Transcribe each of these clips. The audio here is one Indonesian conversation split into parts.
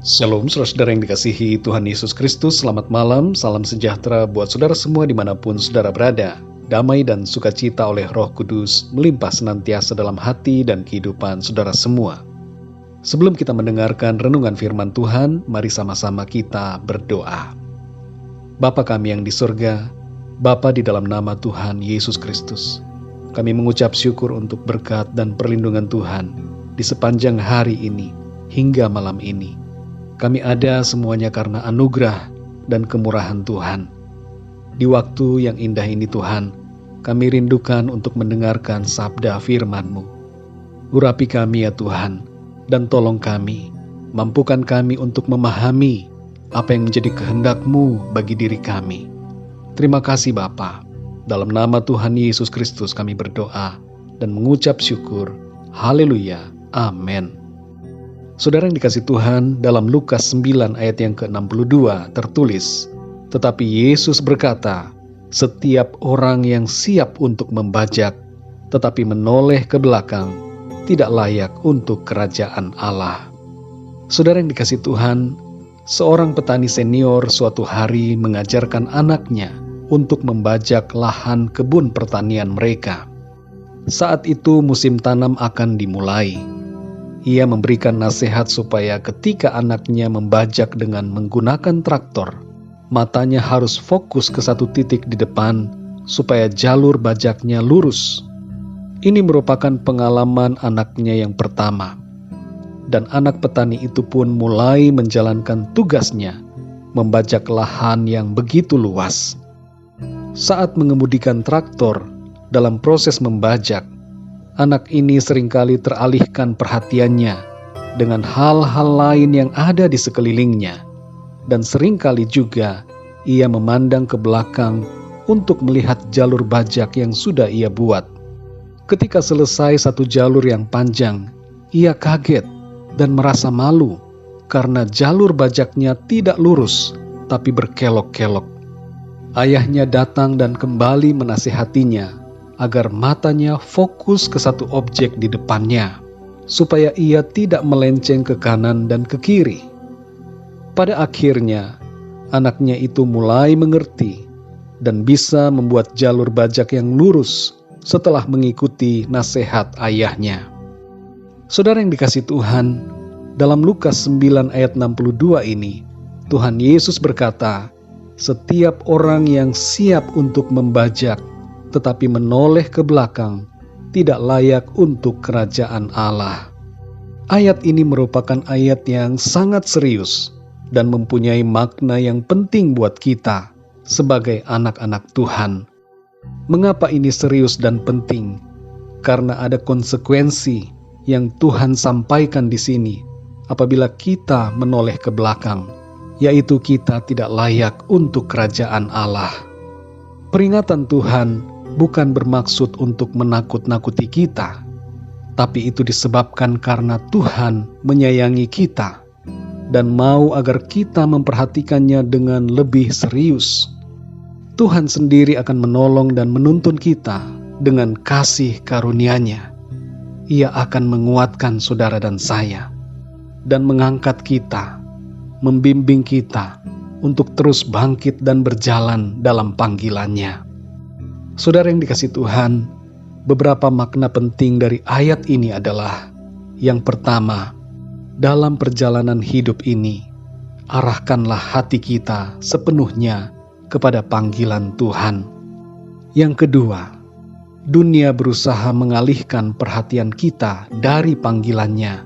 Shalom saudara yang dikasihi Tuhan Yesus Kristus, selamat malam, salam sejahtera buat saudara semua dimanapun saudara berada. Damai dan sukacita oleh Roh Kudus melimpah senantiasa dalam hati dan kehidupan saudara semua. Sebelum kita mendengarkan renungan firman Tuhan, mari sama-sama kita berdoa. Bapa kami yang di surga, Bapa di dalam nama Tuhan Yesus Kristus, kami mengucap syukur untuk berkat dan perlindungan Tuhan di sepanjang hari ini hingga malam ini. Kami ada semuanya karena anugerah dan kemurahan Tuhan. Di waktu yang indah ini Tuhan, kami rindukan untuk mendengarkan sabda firman-Mu. Urapi kami ya Tuhan, dan tolong kami, mampukan kami untuk memahami apa yang menjadi kehendak-Mu bagi diri kami. Terima kasih Bapa. Dalam nama Tuhan Yesus Kristus kami berdoa dan mengucap syukur. Haleluya. Amin. Saudara yang dikasih Tuhan, dalam Lukas 9 ayat yang ke-62 tertulis, tetapi Yesus berkata, setiap orang yang siap untuk membajak, tetapi menoleh ke belakang, tidak layak untuk kerajaan Allah. Saudara yang dikasih Tuhan, seorang petani senior suatu hari mengajarkan anaknya untuk membajak lahan kebun pertanian mereka. Saat itu musim tanam akan dimulai. Ia memberikan nasihat supaya ketika anaknya membajak dengan menggunakan traktor, matanya harus fokus ke satu titik di depan supaya jalur bajaknya lurus. Ini merupakan pengalaman anaknya yang pertama. Dan anak petani itu pun mulai menjalankan tugasnya, membajak lahan yang begitu luas. Saat mengemudikan traktor, dalam proses membajak, anak ini seringkali teralihkan perhatiannya dengan hal-hal lain yang ada di sekelilingnya, dan seringkali juga ia memandang ke belakang untuk melihat jalur bajak yang sudah ia buat. Ketika selesai satu jalur yang panjang, ia kaget dan merasa malu karena jalur bajaknya tidak lurus tapi berkelok-kelok. Ayahnya datang dan kembali menasihatinya agar matanya fokus ke satu objek di depannya, supaya ia tidak melenceng ke kanan dan ke kiri. Pada akhirnya, anaknya itu mulai mengerti dan bisa membuat jalur bajak yang lurus setelah mengikuti nasihat ayahnya. Saudara yang dikasih Tuhan, dalam Lukas 9 ayat 62 ini, Tuhan Yesus berkata, setiap orang yang siap untuk membajak tetapi menoleh ke belakang, tidak layak untuk kerajaan Allah. Ayat ini merupakan ayat yang sangat serius dan mempunyai makna yang penting buat kita sebagai anak-anak Tuhan. Mengapa ini serius dan penting? Karena ada konsekuensi yang Tuhan sampaikan di sini apabila kita menoleh ke belakang, yaitu kita tidak layak untuk kerajaan Allah. Peringatan Tuhan bukan bermaksud untuk menakut-nakuti kita, tapi itu disebabkan karena Tuhan menyayangi kita dan mau agar kita memperhatikannya dengan lebih serius. Tuhan sendiri akan menolong dan menuntun kita dengan kasih karunia-Nya. Ia akan menguatkan saudara dan saya dan mengangkat kita, membimbing kita untuk terus bangkit dan berjalan dalam panggilan-Nya. Saudara yang dikasih Tuhan, beberapa makna penting dari ayat ini adalah, yang pertama, dalam perjalanan hidup ini, arahkanlah hati kita sepenuhnya kepada panggilan Tuhan. Yang kedua, dunia berusaha mengalihkan perhatian kita dari panggilannya,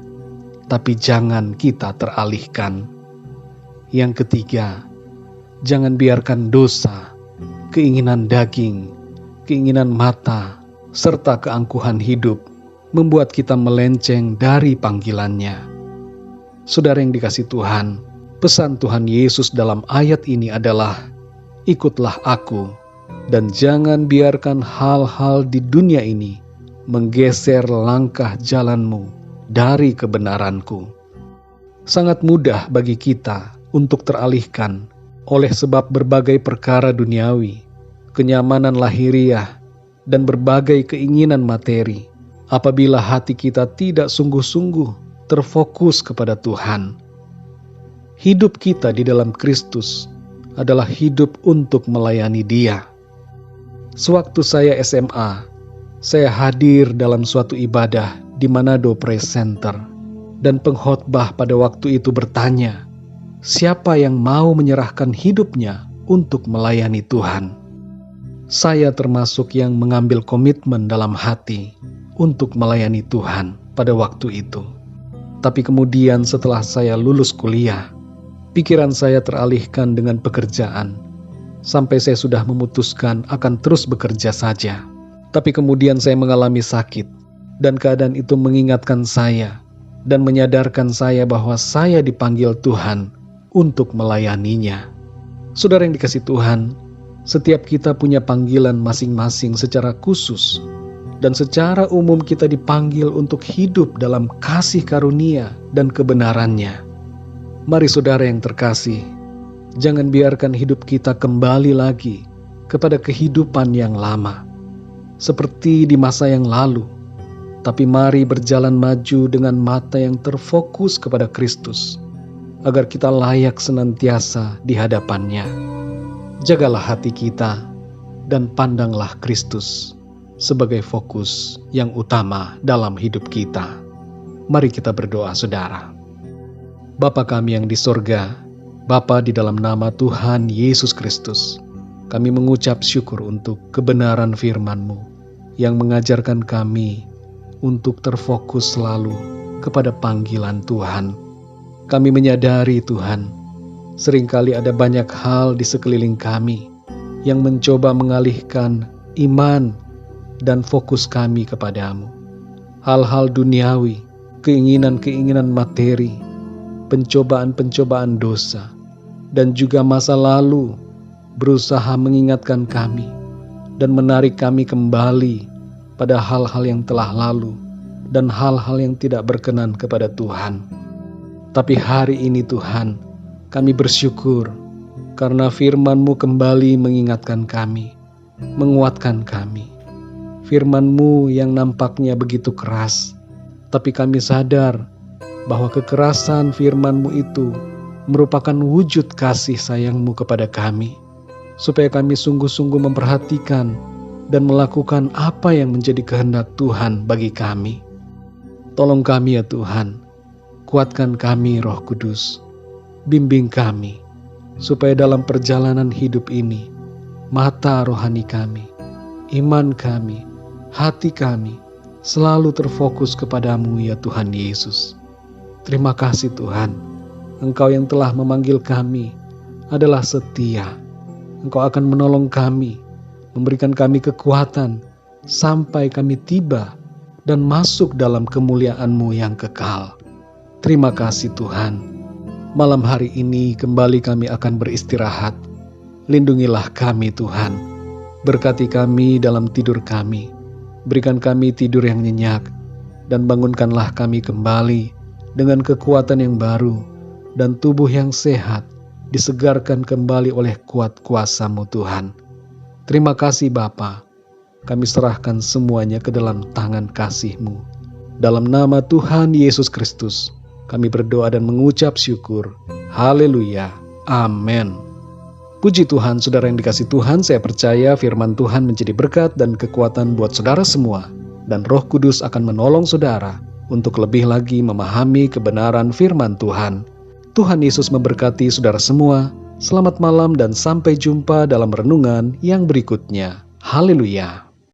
tapi jangan kita teralihkan. Yang ketiga, jangan biarkan dosa, keinginan daging, keinginan mata, serta keangkuhan hidup membuat kita melenceng dari panggilannya. Saudara yang dikasih Tuhan, pesan Tuhan Yesus dalam ayat ini adalah, ikutlah aku, dan jangan biarkan hal-hal di dunia ini menggeser langkah jalanmu dari kebenaranku. Sangat mudah bagi kita untuk teralihkan oleh sebab berbagai perkara duniawi, kenyamanan lahiriah, dan berbagai keinginan materi, apabila hati kita tidak sungguh-sungguh terfokus kepada Tuhan. Hidup kita di dalam Kristus adalah hidup untuk melayani Dia. Sewaktu saya SMA, saya hadir dalam suatu ibadah di Manado Praise Center, dan pengkhotbah pada waktu itu bertanya, siapa yang mau menyerahkan hidupnya untuk melayani Tuhan? Saya termasuk yang mengambil komitmen dalam hati untuk melayani Tuhan pada waktu itu. Tapi kemudian setelah saya lulus kuliah, pikiran saya teralihkan dengan pekerjaan, sampai saya sudah memutuskan akan terus bekerja saja. Tapi kemudian saya mengalami sakit, dan keadaan itu mengingatkan saya dan menyadarkan saya bahwa saya dipanggil Tuhan untuk melayaninya. Saudara yang dikasihi Tuhan, setiap kita punya panggilan masing-masing secara khusus, dan secara umum kita dipanggil untuk hidup dalam kasih karunia dan kebenarannya. Mari saudara yang terkasih, jangan biarkan hidup kita kembali lagi kepada kehidupan yang lama, seperti di masa yang lalu. Tapi mari berjalan maju dengan mata yang terfokus kepada Kristus, agar kita layak senantiasa di hadapannya. Jagalah hati kita dan pandanglah Kristus sebagai fokus yang utama dalam hidup kita. Mari kita berdoa saudara. Bapa kami yang di sorga, Bapa di dalam nama Tuhan Yesus Kristus, kami mengucap syukur untuk kebenaran firman-Mu yang mengajarkan kami untuk terfokus selalu kepada panggilan Tuhan. Kami menyadari Tuhan, seringkali ada banyak hal di sekeliling kami yang mencoba mengalihkan iman dan fokus kami kepadamu. Hal-hal duniawi, keinginan-keinginan materi, pencobaan-pencobaan dosa, dan juga masa lalu berusaha mengingatkan kami dan menarik kami kembali pada hal-hal yang telah lalu dan hal-hal yang tidak berkenan kepada Tuhan. Tapi hari ini Tuhan, kami bersyukur karena firman-Mu kembali mengingatkan kami, menguatkan kami. Firman-Mu yang nampaknya begitu keras, tapi kami sadar bahwa kekerasan firman-Mu itu merupakan wujud kasih sayang-Mu kepada kami, supaya kami sungguh-sungguh memperhatikan dan melakukan apa yang menjadi kehendak Tuhan bagi kami. Tolong kami ya Tuhan, kuatkan kami Roh Kudus, bimbing kami, supaya dalam perjalanan hidup ini, mata rohani kami, iman kami, hati kami selalu terfokus kepadamu ya Tuhan Yesus. Terima kasih Tuhan, Engkau yang telah memanggil kami adalah setia. Engkau akan menolong kami, memberikan kami kekuatan sampai kami tiba dan masuk dalam kemuliaan-Mu yang kekal. Terima kasih Tuhan. Malam hari ini kembali kami akan beristirahat. Lindungilah kami Tuhan. Berkati kami dalam tidur kami. Berikan kami tidur yang nyenyak, dan bangunkanlah kami kembali dengan kekuatan yang baru dan tubuh yang sehat, disegarkan kembali oleh kuat kuasa-Mu Tuhan. Terima kasih Bapa, kami serahkan semuanya ke dalam tangan kasih-Mu. Dalam nama Tuhan Yesus Kristus, kami berdoa dan mengucap syukur. Haleluya. Amin. Puji Tuhan, saudara yang dikasihi Tuhan, saya percaya firman Tuhan menjadi berkat dan kekuatan buat saudara semua, dan Roh Kudus akan menolong saudara untuk lebih lagi memahami kebenaran firman Tuhan. Tuhan Yesus memberkati saudara semua. Selamat malam dan sampai jumpa dalam renungan yang berikutnya. Haleluya.